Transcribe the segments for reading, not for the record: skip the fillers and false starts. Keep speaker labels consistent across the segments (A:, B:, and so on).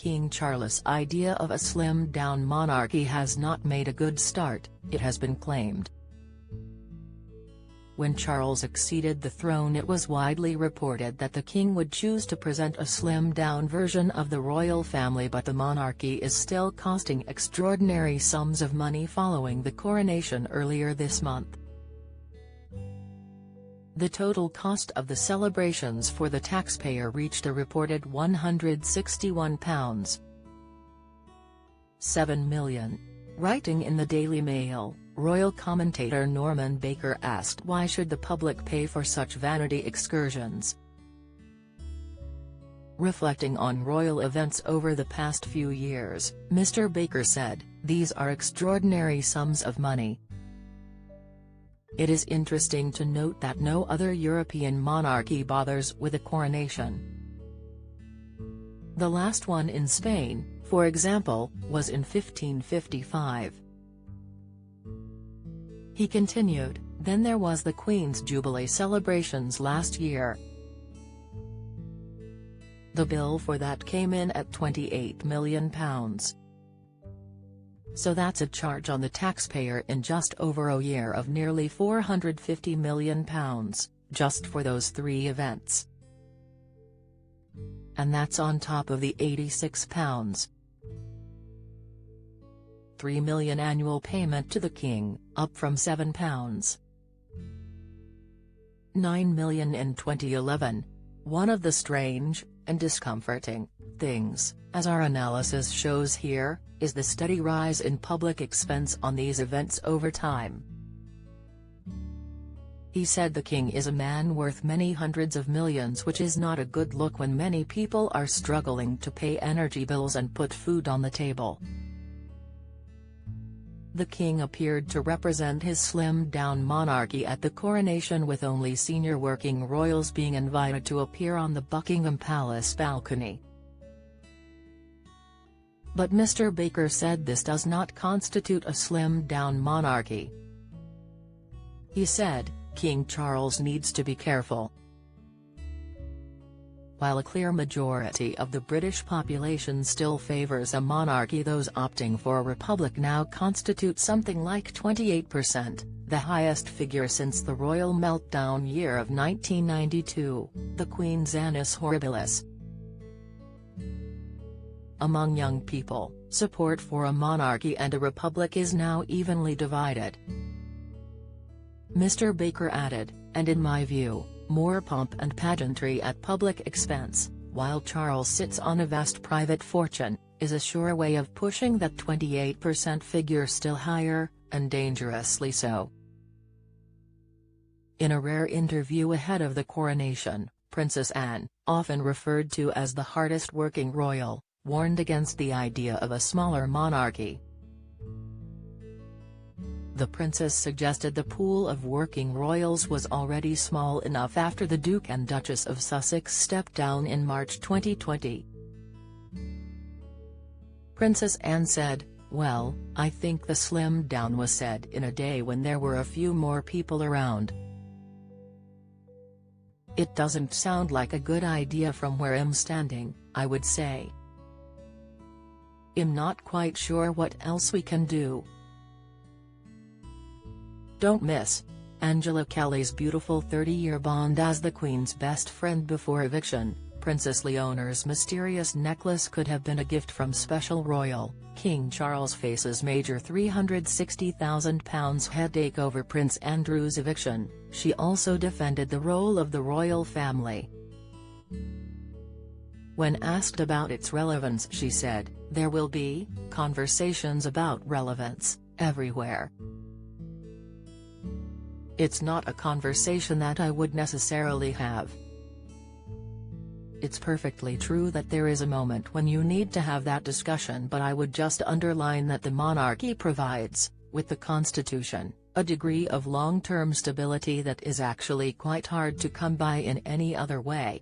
A: King Charles' idea of a slimmed-down monarchy has not made a good start, it has been claimed. When Charles acceded the throne, it was widely reported that the king would choose to present a slimmed-down version of the royal family, but the monarchy is still costing extraordinary sums of money following the coronation earlier this month. The total cost of the celebrations for the taxpayer reached a reported £161.7 million. Writing in the Daily Mail, royal commentator Norman Baker asked why should the public pay for such vanity excursions. Reflecting on royal events over the past few years, Mr. Baker said, "These are extraordinary sums of money. It is interesting to note that no other European monarchy bothers with a coronation. The last one in Spain, for example, was in 1555. He continued, "Then there was the Queen's Jubilee celebrations last year. The bill for that came in at £28 million. So that's a charge on the taxpayer in just over a year of nearly £450 million, just for those 3 events. And that's on top of the £86.3 million annual payment to the king, up from £7.9 million in 2011. One of the strange, and discomforting, things, as our analysis shows here, is the steady rise in public expense on these events over time." He said the king is a man worth many hundreds of millions, which is not a good look when many people are struggling to pay energy bills and put food on the table. The king appeared to represent his slimmed-down monarchy at the coronation, with only senior working royals being invited to appear on the Buckingham Palace balcony. But Mr. Baker said this does not constitute a slimmed-down monarchy. He said, "King Charles needs to be careful. While a clear majority of the British population still favours a monarchy, those opting for a republic now constitute something like 28%, the highest figure since the royal meltdown year of 1992, the Queen's Annus Horribilis. Among young people, support for a monarchy and a republic is now evenly divided." Mr. Baker added, "And in my view, more pomp and pageantry at public expense, while Charles sits on a vast private fortune, is a sure way of pushing that 28% figure still higher, and dangerously so." In a rare interview ahead of the coronation, Princess Anne, often referred to as the hardest working royal, warned against the idea of a smaller monarchy. The princess suggested the pool of working royals was already small enough after the Duke and Duchess of Sussex stepped down in March 2020. Princess Anne said, "Well, I think the slimmed down was said in a day when there were a few more people around. It doesn't sound like a good idea from where I'm standing, I would say. I'm not quite sure what else we can do." Don't miss Angela Kelly's beautiful 30-year bond as the Queen's best friend before eviction. Princess Leonor's mysterious necklace could have been a gift from Special Royal. King Charles faces major £360,000 headache over Prince Andrew's eviction. She also defended the role of the royal family. When asked about its relevance, she said, "There will be conversations about relevance everywhere. It's not a conversation that I would necessarily have. It's perfectly true that there is a moment when you need to have that discussion, but I would just underline that the monarchy provides, with the Constitution, a degree of long-term stability that is actually quite hard to come by in any other way."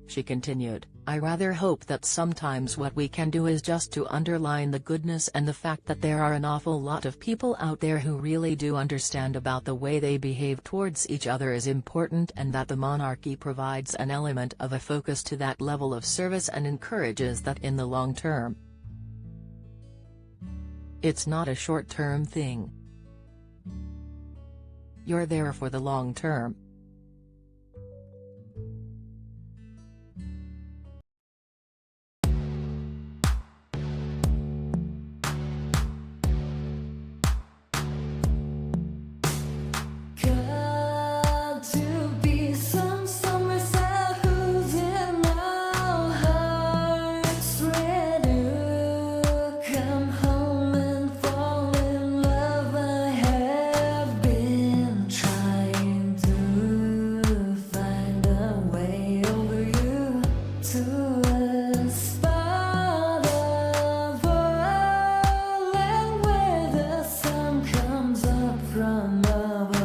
A: She continued, I rather hope that sometimes what we can do is just to underline the goodness and the fact that there are an awful lot of people out there who really do understand about the way they behave towards each other is important, and that the monarchy provides an element of a focus to that level of service and encourages that in the long term. It's not a short-term thing. You're there for the long term.
B: Got to be somewhere who's in our hearts, ready to come home and fall in love. I have been trying to find a way over you to a spot of oil, and where the sun comes up from above.